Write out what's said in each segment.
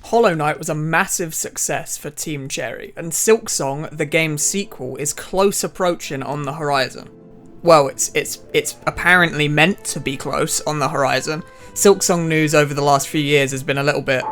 Hollow Knight was a massive success for Team Cherry, and Silksong, the game's sequel, is close approaching on the horizon. Well, it's apparently meant to be close on the horizon. Silksong news over the last few years has been a little bit...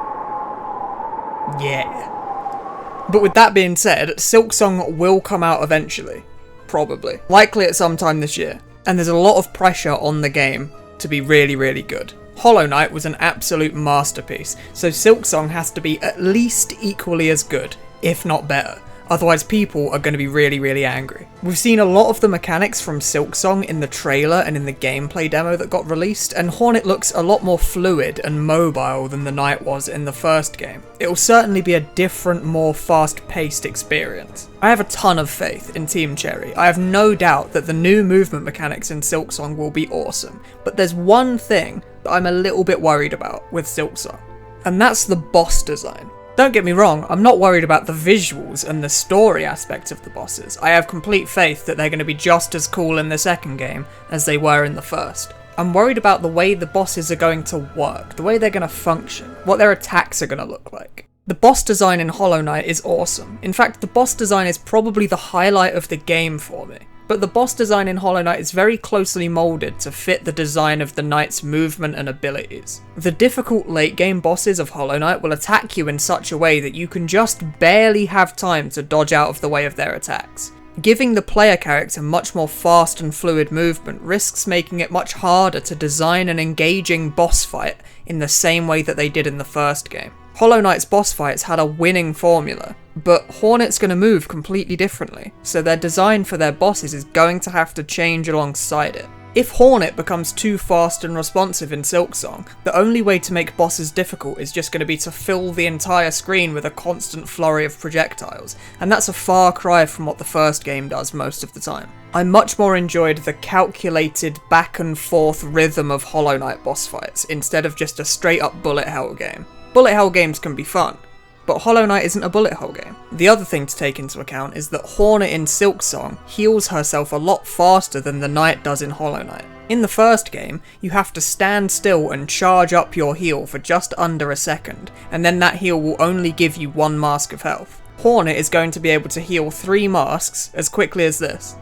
yeah. But with that being said, Silksong will come out eventually. Probably. Likely at some time this year. And there's a lot of pressure on the game to be really, really good. Hollow Knight was an absolute masterpiece, so Silksong has to be at least equally as good, if not better. Otherwise people are going to be really, really angry. We've seen a lot of the mechanics from Silksong in the trailer and in the gameplay demo that got released, and Hornet looks a lot more fluid and mobile than the Knight was in the first game. It will certainly be a different, more fast-paced experience. I have a ton of faith in Team Cherry. I have no doubt that the new movement mechanics in Silksong will be awesome, but there's one thing that I'm a little bit worried about with Silksong, and that's the boss design. Don't get me wrong, I'm not worried about the visuals and the story aspect of the bosses. I have complete faith that they're going to be just as cool in the second game as they were in the first. I'm worried about the way the bosses are going to work, the way they're going to function, what their attacks are going to look like. The boss design in Hollow Knight is awesome. In fact, the boss design is probably the highlight of the game for me. But the boss design in Hollow Knight is very closely moulded to fit the design of the Knight's movement and abilities. The difficult late game bosses of Hollow Knight will attack you in such a way that you can just barely have time to dodge out of the way of their attacks. Giving the player character much more fast and fluid movement risks making it much harder to design an engaging boss fight in the same way that they did in the first game. Hollow Knight's boss fights had a winning formula, but Hornet's going to move completely differently, so their design for their bosses is going to have to change alongside it. If Hornet becomes too fast and responsive in Silksong, the only way to make bosses difficult is just going to be to fill the entire screen with a constant flurry of projectiles, and that's a far cry from what the first game does most of the time. I much more enjoyed the calculated back and forth rhythm of Hollow Knight boss fights, instead of just a straight up bullet hell game. Bullet hell games can be fun, but Hollow Knight isn't a bullet hell game. The other thing to take into account is that Hornet in Silksong heals herself a lot faster than the Knight does in Hollow Knight. In the first game, you have to stand still and charge up your heal for just under a second, and then that heal will only give you 1 mask of health. Hornet is going to be able to heal 3 masks as quickly as this.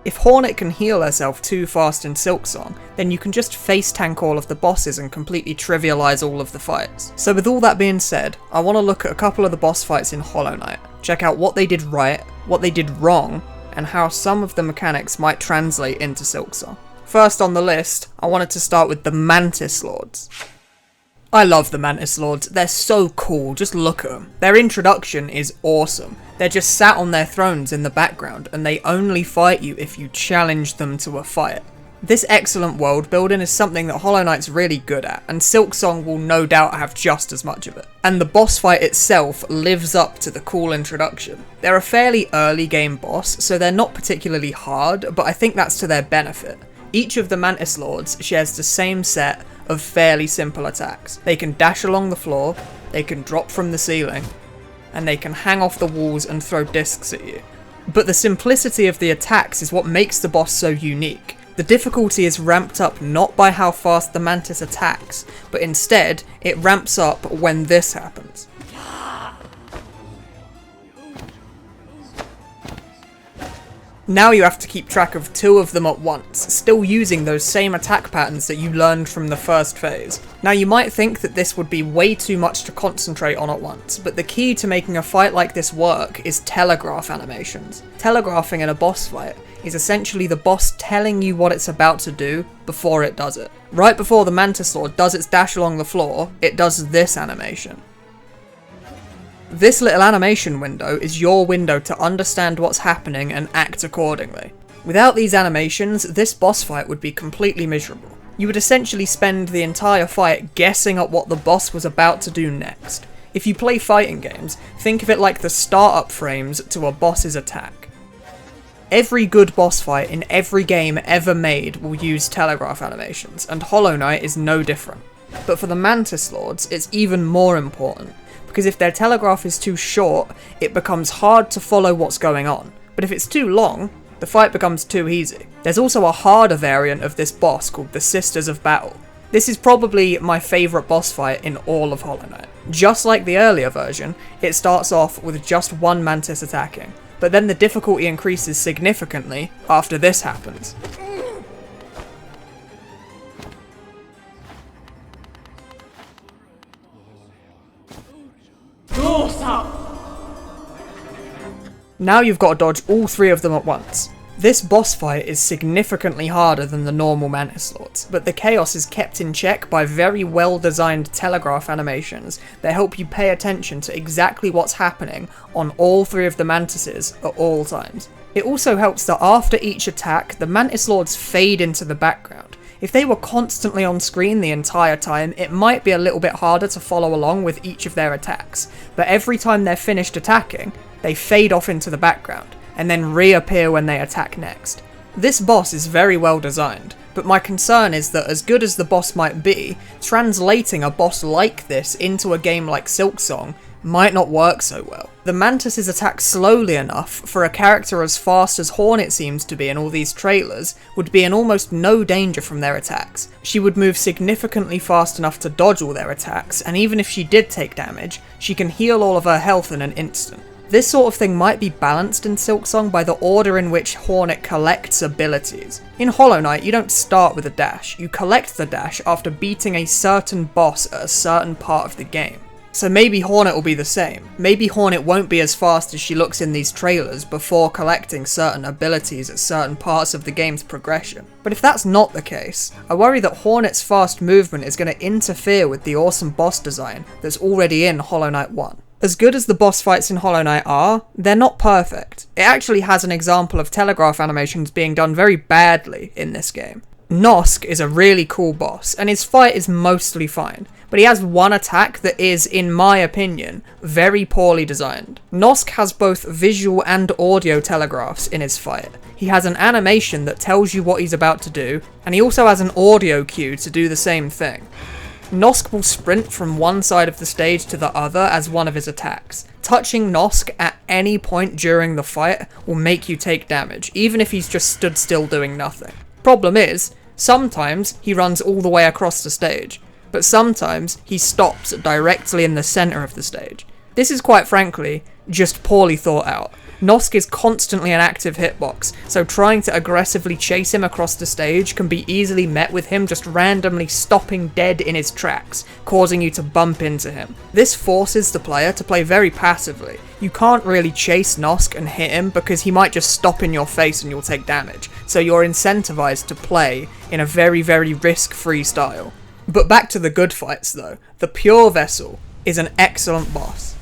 If Hornet can heal herself too fast in Silksong, then you can just face tank all of the bosses and completely trivialise all of the fights. So with all that being said, I want to look at a couple of the boss fights in Hollow Knight, check out what they did right, what they did wrong, and how some of the mechanics might translate into Silksong. First on the list, I wanted to start with the Mantis Lords. I love the Mantis Lords, they're so cool, just look at them. Their introduction is awesome. They're just sat on their thrones in the background, and they only fight you if you challenge them to a fight. This excellent world building is something that Hollow Knight's really good at, and Silksong will no doubt have just as much of it. And the boss fight itself lives up to the cool introduction. They're a fairly early game boss, so they're not particularly hard, but I think that's to their benefit. Each of the Mantis Lords shares the same set of fairly simple attacks. They can dash along the floor, they can drop from the ceiling, and they can hang off the walls and throw discs at you. But the simplicity of the attacks is what makes the boss so unique. The difficulty is ramped up not by how fast the Mantis attacks, but instead it ramps up when this happens. Now you have to keep track of 2 of them at once, still using those same attack patterns that you learned from the first phase. Now you might think that this would be way too much to concentrate on at once, but the key to making a fight like this work is telegraph animations. Telegraphing in a boss fight is essentially the boss telling you what it's about to do before it does it. Right before the Mantis Lord does its dash along the floor, it does this animation. This little animation window is your window to understand what's happening and act accordingly. Without these animations, this boss fight would be completely miserable. You would essentially spend the entire fight guessing at what the boss was about to do next. If you play fighting games, think of it like the startup frames to a boss's attack. Every good boss fight in every game ever made will use telegraph animations, and Hollow Knight is no different. But for the Mantis Lords, it's even more important, because if their telegraph is too short, it becomes hard to follow what's going on. But if it's too long, the fight becomes too easy. There's also a harder variant of this boss called the Sisters of Battle. This is probably my favourite boss fight in all of Hollow Knight. Just like the earlier version, it starts off with just one Mantis attacking, but then the difficulty increases significantly after this happens. Now you've got to dodge all three of them at once. This boss fight is significantly harder than the normal Mantis Lords, but the chaos is kept in check by very well designed telegraph animations that help you pay attention to exactly what's happening on all three of the Mantises at all times. It also helps that after each attack, the Mantis Lords fade into the background. If they were constantly on screen the entire time, it might be a little bit harder to follow along with each of their attacks, but every time they're finished attacking, they fade off into the background, and then reappear when they attack next. This boss is very well designed, but my concern is that as good as the boss might be, translating a boss like this into a game like Silksong might not work so well. The Mantises attack slowly enough for a character as fast as Hornet seems to be in all these trailers would be in almost no danger from their attacks. She would move significantly fast enough to dodge all their attacks, and even if she did take damage, she can heal all of her health in an instant. This sort of thing might be balanced in Silksong by the order in which Hornet collects abilities. In Hollow Knight, you don't start with a dash, you collect the dash after beating a certain boss at a certain part of the game. So maybe Hornet will be the same. Maybe Hornet won't be as fast as she looks in these trailers before collecting certain abilities at certain parts of the game's progression. But if that's not the case, I worry that Hornet's fast movement is going to interfere with the awesome boss design that's already in Hollow Knight 1. As good as the boss fights in Hollow Knight are, they're not perfect. It actually has an example of telegraph animations being done very badly in this game. Nosk is a really cool boss, and his fight is mostly fine, but he has one attack that is, in my opinion, very poorly designed. Nosk has both visual and audio telegraphs in his fight. He has an animation that tells you what he's about to do, and he also has an audio cue to do the same thing. Nosk will sprint from one side of the stage to the other as one of his attacks. Touching Nosk at any point during the fight will make you take damage, even if he's just stood still doing nothing. Problem is, sometimes he runs all the way across the stage, but sometimes he stops directly in the centre of the stage. This is quite frankly just poorly thought out. Nosk is constantly an active hitbox, so trying to aggressively chase him across the stage can be easily met with him just randomly stopping dead in his tracks, causing you to bump into him. This forces the player to play very passively. You can't really chase Nosk and hit him because he might just stop in your face and you'll take damage, so you're incentivized to play in a very risk-free style. But back to the good fights though. The Pure Vessel is an excellent boss.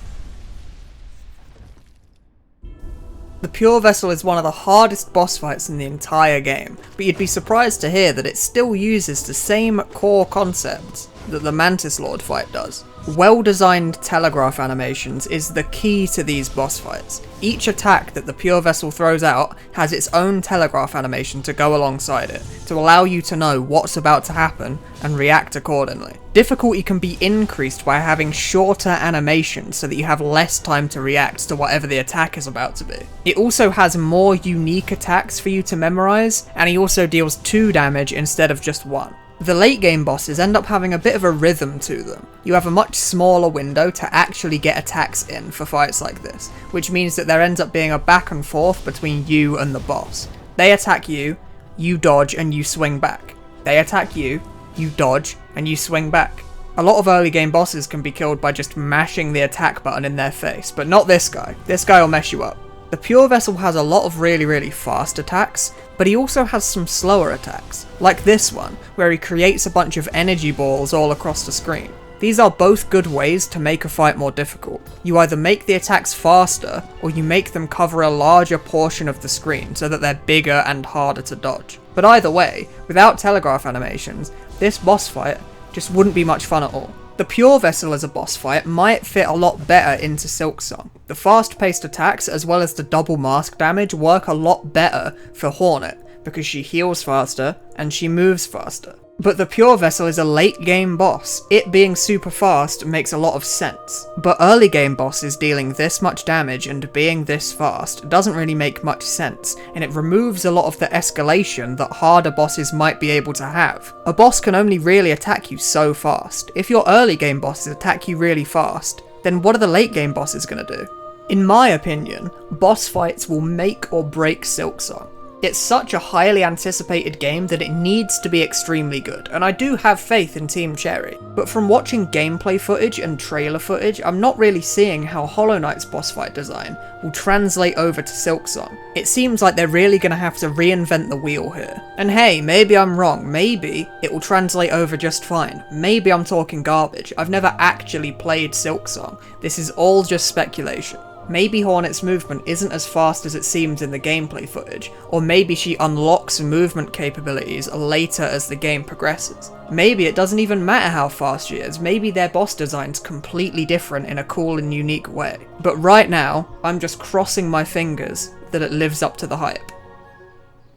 The Pure Vessel is one of the hardest boss fights in the entire game, but you'd be surprised to hear that it still uses the same core concepts that the Mantis Lord fight does. Well-designed telegraph animations is the key to these boss fights. Each attack that the Pure Vessel throws out has its own telegraph animation to go alongside it, to allow you to know what's about to happen and react accordingly. Difficulty can be increased by having shorter animations so that you have less time to react to whatever the attack is about to be. It also has more unique attacks for you to memorize, and he also deals 2 damage instead of just 1. The late game bosses end up having a bit of a rhythm to them. You have a much smaller window to actually get attacks in for fights like this, which means that there ends up being a back and forth between you and the boss. They attack you, you dodge and you swing back. They attack you, you dodge and you swing back. A lot of early game bosses can be killed by just mashing the attack button in their face, but not this guy. This guy will mess you up. The Pure Vessel has a lot of really fast attacks, but he also has some slower attacks, like this one, where he creates a bunch of energy balls all across the screen. These are both good ways to make a fight more difficult. You either make the attacks faster, or you make them cover a larger portion of the screen so that they're bigger and harder to dodge. But either way, without telegraph animations, this boss fight just wouldn't be much fun at all. The Pure Vessel as a boss fight might fit a lot better into Silksong. The fast-paced attacks as well as the double mask damage work a lot better for Hornet, because she heals faster and she moves faster. But the Pure Vessel is a late game boss. It being super fast makes a lot of sense. But early game bosses dealing this much damage and being this fast doesn't really make much sense, and it removes a lot of the escalation that harder bosses might be able to have. A boss can only really attack you so fast. If your early game bosses attack you really fast, then what are the late game bosses gonna do? In my opinion, boss fights will make or break Silksong. It's such a highly anticipated game that it needs to be extremely good, and I do have faith in Team Cherry. But from watching gameplay footage and trailer footage, I'm not really seeing how Hollow Knight's boss fight design will translate over to Silksong. It seems like they're really going to have to reinvent the wheel here. And hey, maybe I'm wrong, maybe it will translate over just fine. Maybe I'm talking garbage. I've never actually played Silksong. This is all just speculation. Maybe Hornet's movement isn't as fast as it seems in the gameplay footage, or maybe she unlocks movement capabilities later as the game progresses. Maybe it doesn't even matter how fast she is, maybe their boss design's completely different in a cool and unique way. But right now, I'm just crossing my fingers that it lives up to the hype.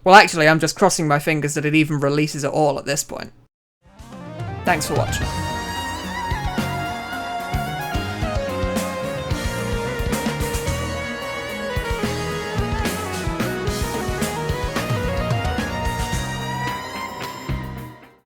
Well, actually, I'm just crossing my fingers that it even releases at all at this point. Thanks for watching.